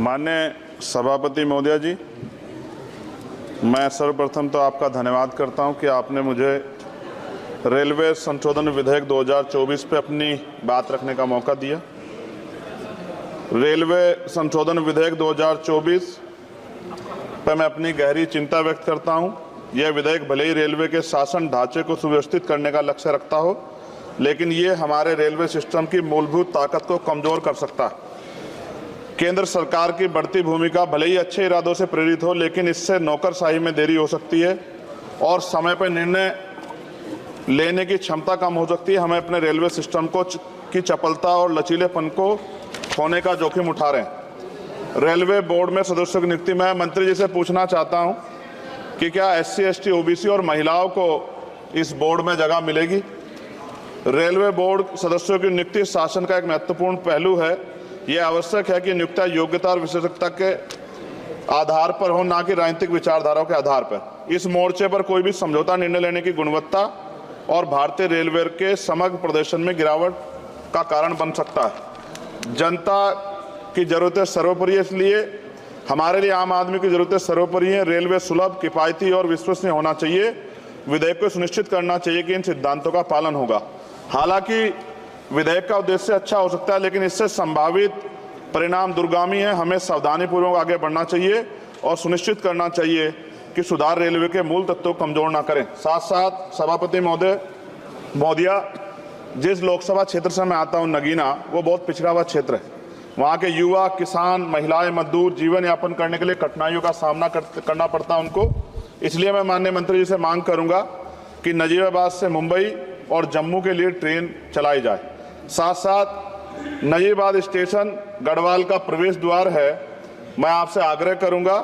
माननीय सभापति महोदय जी, मैं सर्वप्रथम तो आपका धन्यवाद करता हूं कि आपने मुझे रेलवे संशोधन विधेयक 2024 पे अपनी बात रखने का मौका दिया। रेलवे संशोधन विधेयक 2024 पर मैं अपनी गहरी चिंता व्यक्त करता हूं। यह विधेयक भले ही रेलवे के शासन ढांचे को सुव्यवस्थित करने का लक्ष्य रखता हो, लेकिन ये हमारे रेलवे सिस्टम की मूलभूत ताकत को कमजोर कर सकता है। केंद्र सरकार की बढ़ती भूमिका भले ही अच्छे इरादों से प्रेरित हो, लेकिन इससे नौकरशाही में देरी हो सकती है और समय पर निर्णय लेने की क्षमता कम हो सकती है। हमें अपने रेलवे सिस्टम की चपलता और लचीलेपन को खोने का जोखिम उठा रहे हैं। रेलवे बोर्ड में सदस्यों की नियुक्ति में मंत्री जी से पूछना चाहता हूं कि क्या SC, ST, OBC और महिलाओं को इस बोर्ड में जगह मिलेगी। रेलवे बोर्ड सदस्यों की नियुक्ति शासन का एक महत्वपूर्ण पहलू है। यह आवश्यक है कि नियुक्ति योग्यता और विशेषज्ञता के आधार पर हो, न कि राजनीतिक विचारधाराओं के आधार पर। इस मोर्चे पर कोई भी समझौता निर्णय लेने की गुणवत्ता और भारतीय रेलवे के समग्र प्रदर्शन में गिरावट का कारण बन सकता है। जनता की जरूरतें सर्वोपरि है, इसलिए हमारे लिए आम आदमी की जरूरतें सर्वोपरि हैं। रेलवे सुलभ, किफायती और विश्वसनीय होना चाहिए। विधेयक को सुनिश्चित करना चाहिए कि इन सिद्धांतों का पालन होगा। हालांकि विधेयक का उद्देश्य अच्छा हो सकता है, लेकिन इससे संभावित परिणाम दूरगामी है। हमें सावधानीपूर्वक आगे बढ़ना चाहिए और सुनिश्चित करना चाहिए कि सुधार रेलवे के मूल तत्वों को कमजोर ना करें। साथ साथ सभापति महोदया, जिस लोकसभा क्षेत्र से मैं आता हूं, नगीना, वो बहुत पिछड़ा हुआ क्षेत्र है। वहाँ के युवा, किसान, महिलाएं, मजदूर जीवन यापन करने के लिए कठिनाइयों का सामना करना पड़ता है उनको। इसलिए मैं माननीय मंत्री जी से मांग करूंगा कि नजीबाबाद से मुंबई और जम्मू के लिए ट्रेन चलाई जाए। साथ साथ नजीबाबाद स्टेशन गढ़वाल का प्रवेश द्वार है। मैं आपसे आग्रह करूंगा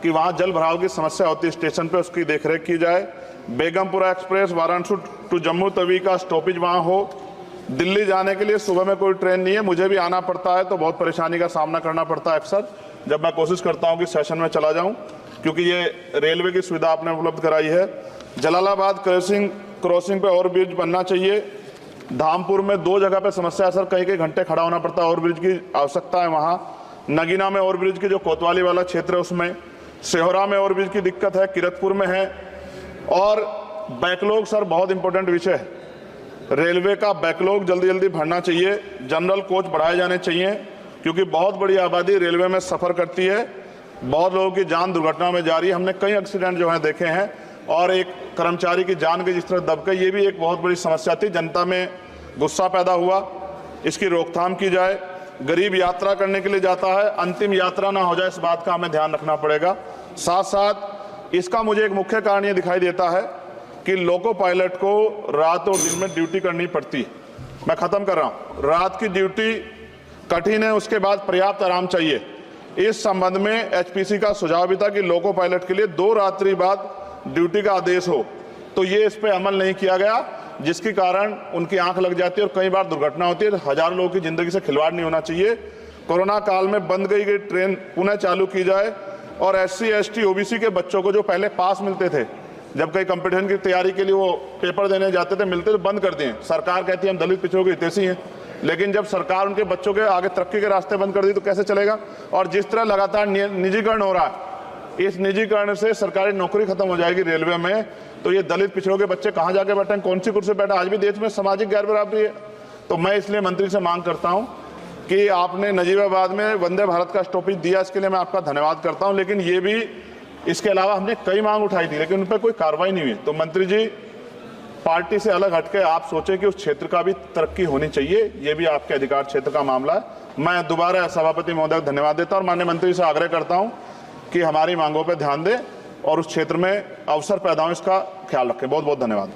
कि वहां जल भराव की समस्या होती है स्टेशन पे, उसकी देखरेख की जाए। बेगमपुरा एक्सप्रेस वाराणसी टू जम्मू तवी का स्टॉपेज वहां हो। दिल्ली जाने के लिए सुबह में कोई ट्रेन नहीं है, मुझे भी आना पड़ता है तो बहुत परेशानी का सामना करना पड़ता है अक्सर, जब मैं कोशिश करता हूं कि सेशन में चला जाऊं, क्योंकि ये रेलवे की सुविधा आपने उपलब्ध कराई है। जलालाबाद क्रॉसिंग पे ओवर ब्रिज बनना चाहिए। धामपुर में 2 जगह पे समस्या है सर, कई घंटे खड़ा होना पड़ता है, ओवर ब्रिज की आवश्यकता है वहाँ। नगीना में ओवर ब्रिज की जो कोतवाली वाला क्षेत्र है उसमें, सेहोरा में ओवर ब्रिज की दिक्कत है, किरतपुर में है। और बैकलॉग सर बहुत इंपॉर्टेंट विषय है। रेलवे का बैकलॉग जल्दी जल्दी भरना चाहिए। जनरल कोच बढ़ाए जाने चाहिए, क्योंकि बहुत बड़ी आबादी रेलवे में सफ़र करती है। बहुत लोगों की जान दुर्घटना में जा रही है। हमने कई एक्सीडेंट जो है देखे हैं, और एक कर्मचारी की जान के जिस तरह दबके, ये भी एक बहुत बड़ी समस्या थी। जनता में गुस्सा पैदा हुआ, इसकी रोकथाम की जाए। गरीब यात्रा करने के लिए जाता है, अंतिम यात्रा ना हो जाए, इस बात का हमें ध्यान रखना पड़ेगा। साथ साथ इसका मुझे एक मुख्य कारण ये दिखाई देता है कि लोको पायलट को रात और दिन में ड्यूटी करनी पड़ती। मैं खत्म कर रहा हूँ। रात की ड्यूटी कठिन है, उसके बाद पर्याप्त आराम चाहिए। इस संबंध में HPC का सुझाव भी था कि लोको पायलट के लिए 2 रात्रि बाद ड्यूटी का आदेश हो, तो ये इस पे अमल नहीं किया गया, जिसके कारण उनकी आंख लग जाती है और कई बार दुर्घटना होती है। हजारों लोगों की जिंदगी से खिलवाड़ नहीं होना चाहिए। कोरोना काल में बंद गई ट्रेन पुनः चालू की जाए, और SC, ST, OBC के बच्चों को जो पहले पास मिलते थे, जब कई कंपटीशन की तैयारी के लिए वो पेपर देने जाते थे, मिलते तो बंद कर दिए। सरकार कहती है हम दलित पिछड़ों के हितैषी हैं, लेकिन जब सरकार उनके बच्चों के आगे तरक्की के रास्ते बंद कर दी तो कैसे चलेगा। और जिस तरह लगातार निजीकरण हो रहा है, इस निजीकरण से सरकारी नौकरी खत्म हो जाएगी रेलवे में, तो ये दलित पिछड़ों के बच्चे कहाँ जाके बैठे, कौन सी कुर्सी बैठे। आज भी देश में सामाजिक गैर बराबरी है। तो मैं इसलिए मंत्री से मांग करता हूँ कि आपने नजीबाबाद में वंदे भारत का स्टॉपेज दिया, इसके लिए मैं आपका धन्यवाद करता हूँ। लेकिन ये भी, इसके अलावा हमने कई मांग उठाई थी, लेकिन उन पर कोई कार्रवाई नहीं हुई। तो मंत्री जी, पार्टी से अलग हटके आप सोचें कि उस क्षेत्र का भी तरक्की होनी चाहिए, ये भी आपके अधिकार क्षेत्र का मामला है। मैं दोबारा सभापति महोदय को धन्यवाद देता हूँ और माननीय मंत्री से आग्रह करता हूँ कि हमारी मांगों पर ध्यान दें और उस क्षेत्र में अवसर पैदा हो, इसका ख्याल रखें। बहुत बहुत धन्यवाद।